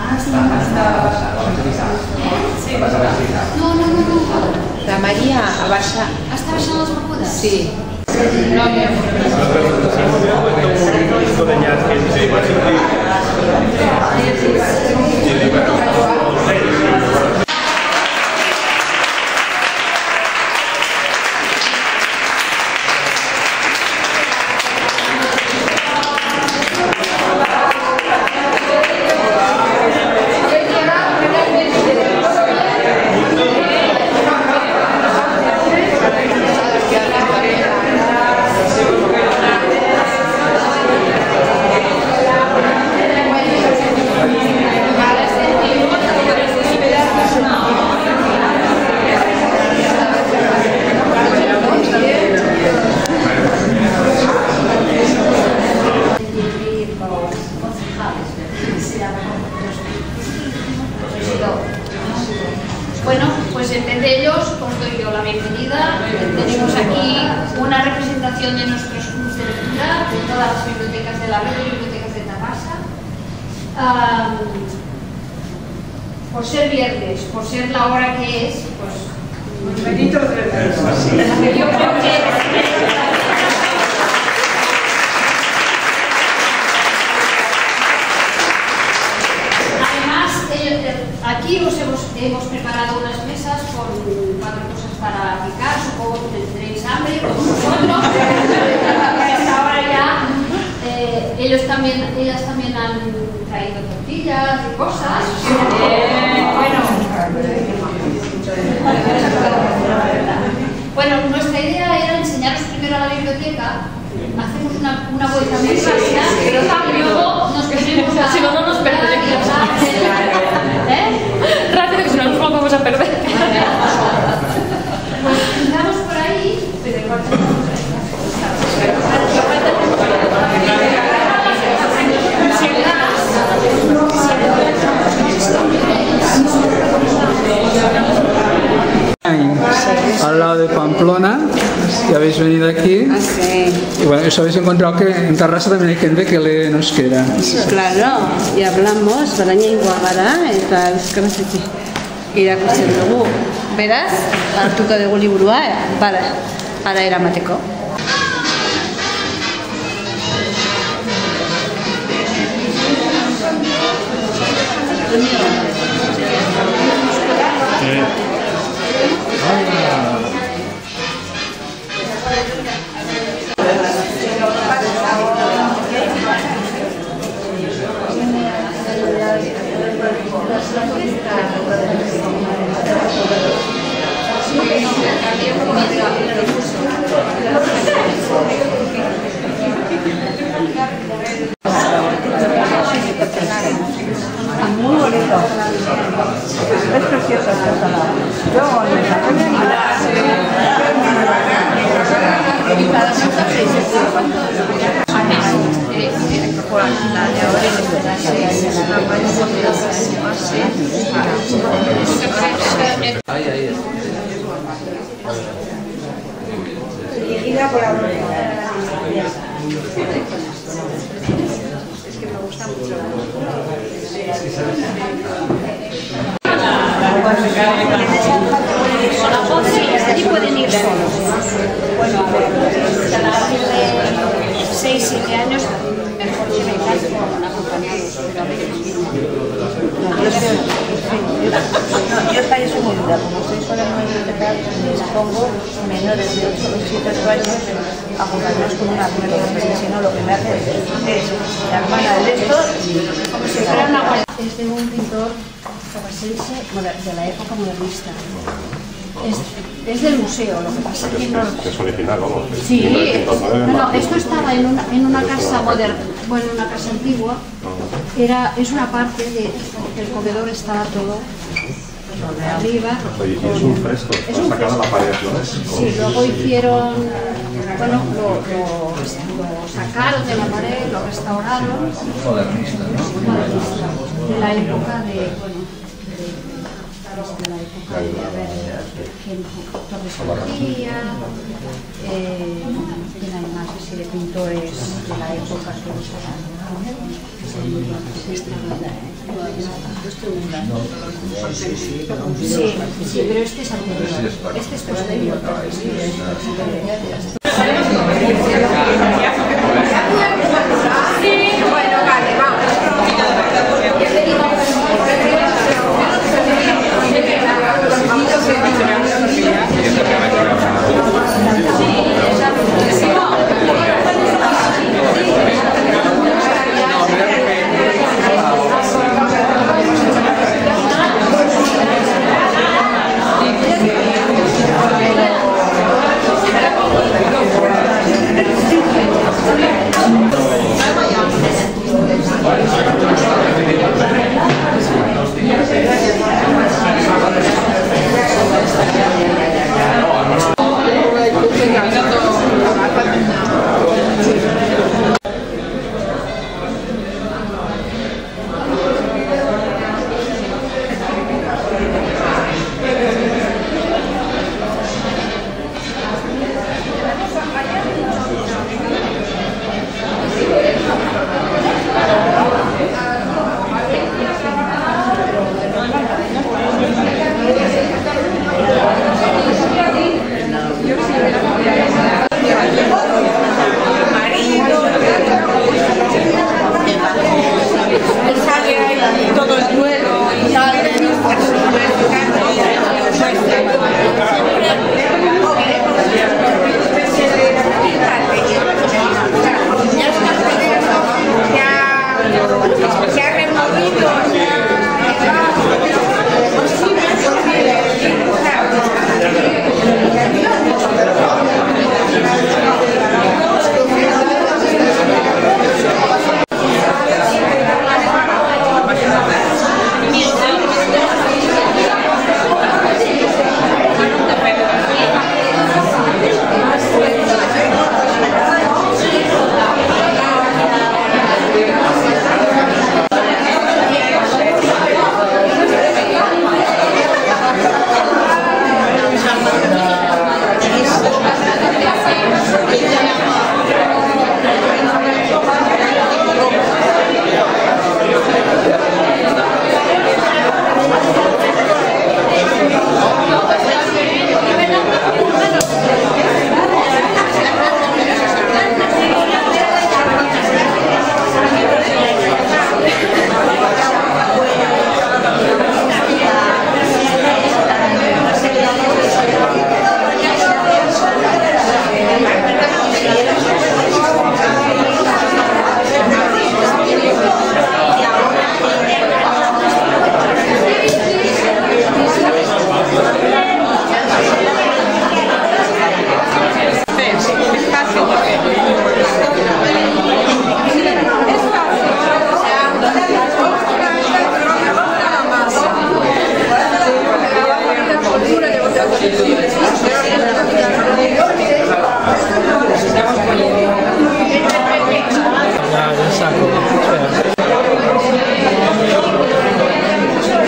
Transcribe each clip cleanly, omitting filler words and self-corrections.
No. La Maria abaixa... Està baixant les begudes? Sí. Bueno, pues en vez de ellos os doy yo la bienvenida. Tenemos aquí una representación de nuestros clubes de lectura, de todas las bibliotecas de la red de bibliotecas de Tabasa. Por ser viernes, por ser la hora que es, pues... Benito de yo creo que... Aquí hemos preparado unas mesas con 4 cosas para picar, supongo que tendréis hambre como nosotros. Hasta ahora ya ellas también han traído tortillas y cosas. Bueno, nuestra idea era enseñaros primero a la biblioteca, hacemos una vuelta muy rápida, pero luego nos ponemos a... Si no, no nos perderemos. Rápido, que si no nos vamos a perder. Pues empezamos por ahí, pero igual al lado de Pamplona, y habéis venido aquí. Ah, sí. Y bueno, os habéis encontrado que en Tarrasa también hay gente que lee en euskera. Claro, y hablamos, baraina ingoagara, eta euskarazeki irakurtzen dugu. Beraz, hartuko dugu liburua, para eramateko. Muy bonito. Es precioso este salado. Es que me gusta mucho. Sí, pueden ir solos. Bueno, a partir de 6-7 años, mejor que vengáis con acompañados, pero a veces Yo estáis muy dura, como sois ahora en biblioteca, les pongo menores de 8 o 7 años acompañados con una amiga, porque si no lo que me hace es la hermana del esto, como si fuera una guardia. es de un pintor tabasense de la época modernista. Es del museo, lo que pasa es que no... Es original, vamos. Sí, bueno, esto estaba en una casa moderna, bueno, en una casa antigua. Es una parte que el comedor estaba todo arriba. Oye, y es un fresco, está sacado a la pared, ¿no? Sí, luego hicieron, bueno, lo sacaron de la pared, lo restauraron. Modernista, ¿no? De la época de, bueno, de la época de Torres García, tiene más así de pintores de la época que Sí, pero este es anterior. Este es posterior. Bueno, vale, vamos.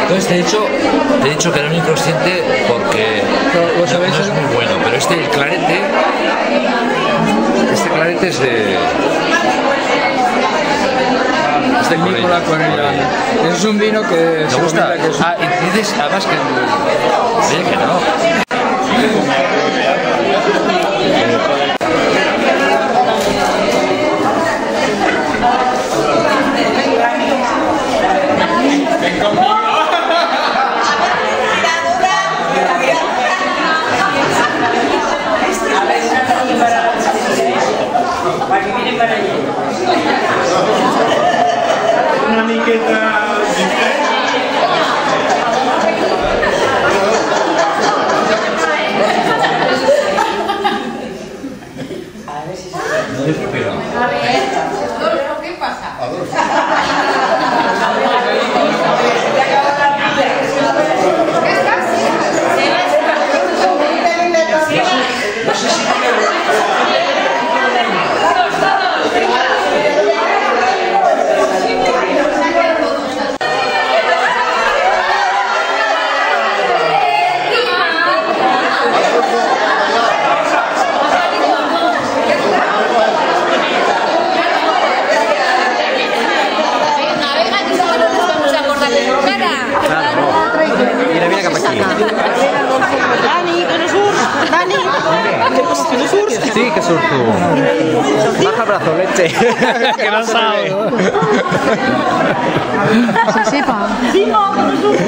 Entonces te he dicho que era un inconsciente porque no es muy bueno, pero este clarete es de Nicola Corellana. Es un vino que ¿te gusta? Que es... Ah, y dices además que oye, que no. Una miqueta Mira, mira cap aquí. Dani, que no surts! Dani! Que no surts! Sí, que surto. Baja el brazo, leche. Que no sabe. Se sepa. Sí, no, que no surts!